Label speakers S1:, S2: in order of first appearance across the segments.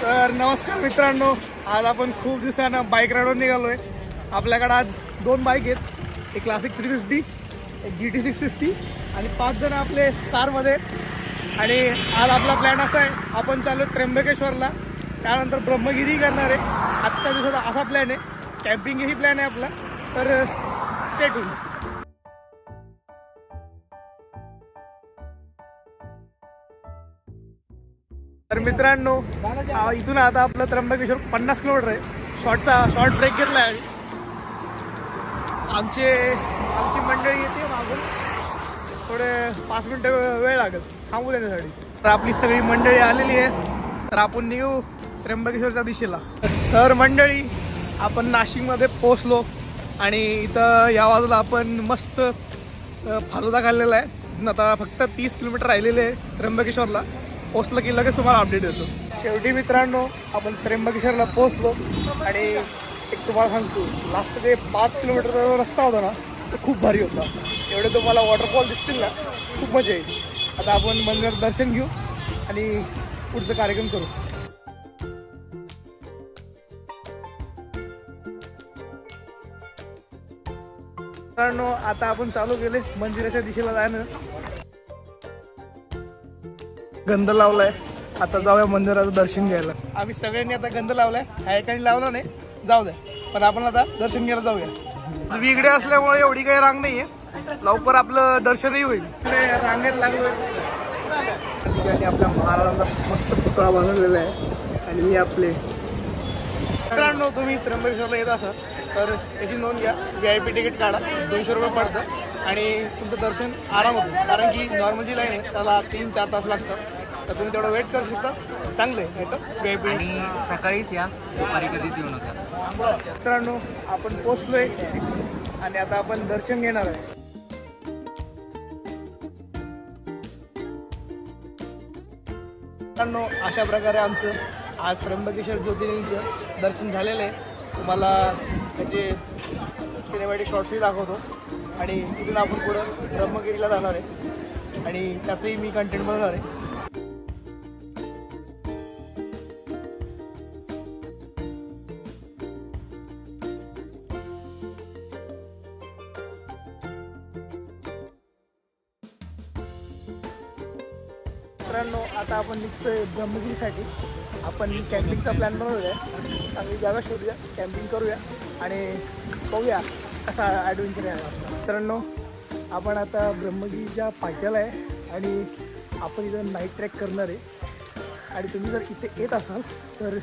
S1: तर नमस्कार मित्रांनो, आज आपण खूप दिवसानं बाईक राईडवर निघालोय। आपल्याकडे आज दोन बाईक आहेत, एक क्लासिक 350, एक GT 650 आणि 5 जण आपले कारमध्ये। आणि आज आपला प्लॅन असा आहे, आपण चालू त्र्यंबकेश्वरला, त्यानंतर ब्रह्मगिरी करणार आहे। आजच्या दिवसाचा असा प्लॅन आहे, कॅम्पिंगही प्लॅन आहे आपला, तर स्टे ट्यून। तर मित्रांनो, इथून आता आपलं त्र्यंबकेश्वर 50 किलोमीटर आहे। शॉर्ट ब्रेक घेतला आहे। आमची मंडळी येते मागून, थोडे 5 मिनिटं वेळ लागेल थांबू देण्यासाठी। तर आपली सगळी मंडळी आलेली आहे, तर आपण निघू त्र्यंबकेश्वरच्या दिशेला। तर मंडळी, आपण नाशिकमध्ये पोहोचलो आणि इथं या बाजूला आपण मस्त फालुदा खाल्लेला आहे। आता फक्त 30 किलोमीटर राहिलेले आहे त्र्यंबकेश्वरला। पोहोचलं की लगेच तुम्हाला अपडेट देतो। शेवटी मित्रांनो, आपण त्र्यंबकेश्वरला पोहोचलो आणि एक तुम्हाला सांगतो, लास्ट जे 5 किलोमीटरचा रस्ता होता ना, तो खूप भारी होता। एवढे तुम्हाला वॉटरफॉल दिसतील ना, खूप मजा येईल। आता आपण मंदिरात दर्शन घेऊ आणि पुढचा कार्यक्रम करू। मित्रांनो, आता आपण चालू केले मंदिराच्या दिशेला जाणं। गंध लावलाय, आता जाऊया मंदिराचं दर्शन घ्यायला। आम्ही सगळ्यांनी आता गंध लावलाय, ह्या एकाने लावला नाही, जाऊ द्या, पण आपण आता दर्शन घ्यायला जाऊया। वेगळे असल्यामुळे एवढी काही रांग नाहीये, लवकर आपलं दर्शनही होईल। रांगेत लागलोय ठिकाणी आपल्या महाराजांचा मस्त पुतळा बनवलेला आहे। आणि मी आपले मित्रांनो, तुम्ही त्र्यंबकेश्वरला येत असाल तर त्याची नोंद घ्या, VIP तिकीट काढा, 200 रुपये पडतं आणि तुमचं दर्शन आराम होतं। कारण की नॉर्मल जी लाईन आहे त्याला 3-4 तास लागतात, तर तुम्ही तेवढं वेट करू शकता। चांगले नाही तर VIP।
S2: आणि सकाळीच या, दुपारी कधीच येऊ नका।
S1: मित्रांनो, आपण पोहोचलोय आणि आता आपण दर्शन घेणार आहे। मित्रांनो, अशा प्रकारे आमचं आज त्र्यंबकेश्वर ज्योतिर्लिंगचं दर्शन झालेलं आहे। तुम्हाला त्याचे सिनेमॅटिक शॉर्ट्सही दाखवतो आणि तिथून आपण पुढं ब्रह्मगिरीला जाणार आहे आणि त्याचंही मी कंटेंट बनवणार आहे। मित्रांनो, आता आपण निघतोय ब्रह्मगिरीसाठी। आपण कॅम्पिंगचा प्लॅन बनवूया, चांगली जागा शोधूया, कॅम्पिंग करूया आणि बघूया कसा ॲडव्हेंचर आहे। मित्रांनो, आपण आता ब्रह्मगिरीच्या पायथ्याला आहे आणि आपण इथं नाईट ट्रॅक करणार आहे। आणि तुम्ही जर इथे येत असाल तर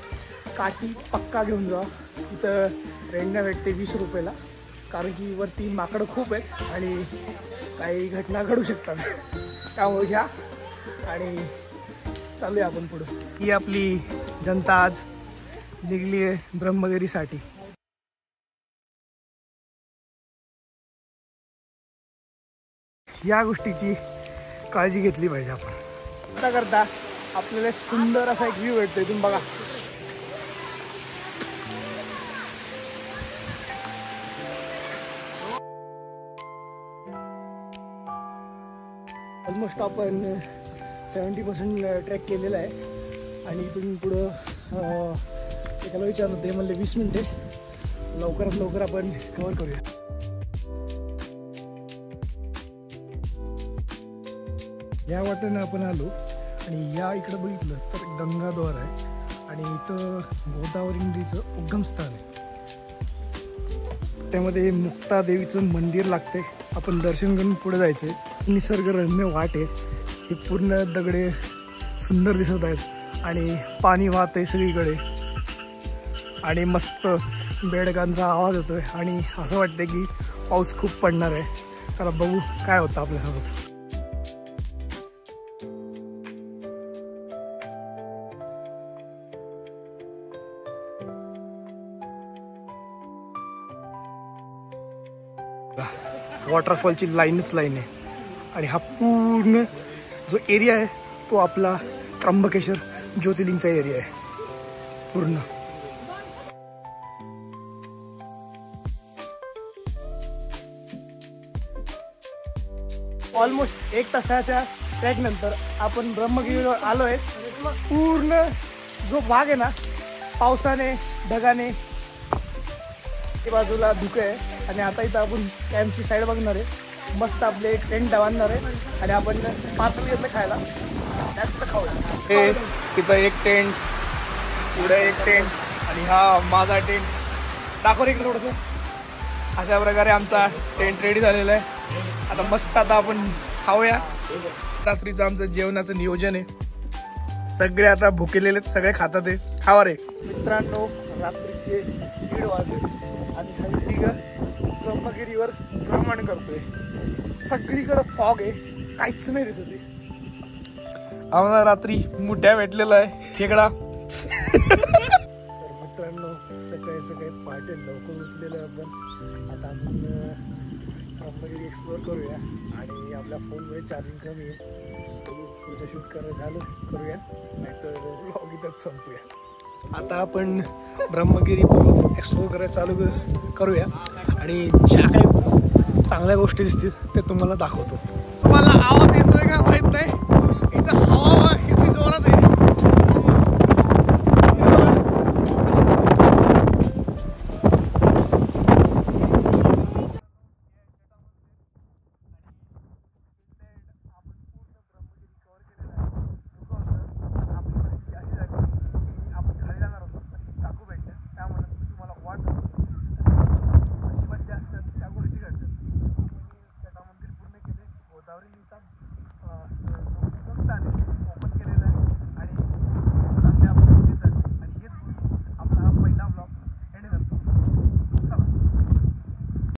S1: काठी पक्का घेऊन जा, इथं रेंटनं भेटते 20 रुपयाला। कारण की वरती माकडं खूप आहेत आणि काही घटना घडू शकतात, त्यामुळे घ्या आणि चालूया आपण पुढं। ही आपली जनता आज निघली आहे ब्रह्मगिरीसाठी। या गोष्टीची काळजी घेतली पाहिजे आपण। आता करता आपल्याला सुंदर असा एक व्ह्यू भेटतोय, तुम्ही बघा। ऑलमोस्ट आपण 70% ट्रॅक केलेला आहे आणि इथून पुढं एकाला विचारलं, ते म्हणले 20 मिनिटे, लवकरात लवकर आपण कव्हर करूया। या वाटेने आपण आलो आणि या इकडे बघितलं तर गंगाद्वार आहे आणि इथं गोदावरी नदीचं उगमस्थान आहे। त्यामध्ये मुक्ता देवीचं मंदिर लागते, आपण दर्शन करून पुढे जायचंय। निसर्गरम्य वाट आहे, ही पूर्ण दगडे सुंदर दिसत आहेत आणि पाणी वाहत आहे सगळीकडे आणि मस्त बेडकांचा आवाज येतोय आणि असं वाटतंय की पाऊस खूप पडणार आहे। चला बघू काय होतं आपल्यासोबत। वॉटरफॉलची लाईनच लाईन आहे आणि हा पूर्ण जो एरिया आहे तो आपला त्र्यंबकेश्वर ज्योतिर्लिंगचा एरिया आहे पूर्ण। ऑलमोस्ट 1 तासाच्या ट्रॅक नंतर आपण ब्रह्मगिरीवर आलोय। पूर्ण जो भाग आहे ना पावसाने ढगाने बाजूला धुकं आहे आणि आता इथं आपण कॅम्पची साईड बघणार आहे. मस्त आपले एक टेंट बांधणार आहे आणि आपण पार्सल घेतलं खायला त्यात खाऊया. हे तिथं एक टेंट पुढे एक टेंट आणि हा माझा टेंट दाखव इकडे थोडंसं. अशा प्रकारे आमचा टेंट रेडी झालेला आहे. आता मस्त आता आपण खाऊया. रात्रीचं आमचं जेवणाचं नियोजन आहे. सगळे आता भुकेलेले सगळे खातात आहे. खावा रे मित्रांनो. रात्रीचे 1:30 वाजले आणि आम्ही तिघं ब्रह्मगिरीवर भ्रमण करतोय. सगळीकडे फॉग आहे, काहीच नाही दिसत आहे. आम्हाला रात्री मुठ्या भेटलेला आहे खेकडा. तर मित्रांनो सकाळी सकाळी पहाटे लवकर उठलेलं आहे आपण. आता आपण ब्रह्मगिरी एक्सप्लोअर करूया आणि आपल्या फोनमध्ये चार्जिंग कमी आहे. पुढचं शूट करायचं झालं करूया नाहीतर व्लॉग इथंच संपूया. आता आपण ब्रह्मगिरी पर्वत एक्सप्लोअर करायला चालू करूया आणि ज्या काही चांगल्या गोष्टी दिसतील ते तुम्हाला दाखवतो. मला आवाज येतोय का माहित नाही. इथं हवा किती जोरात आहे.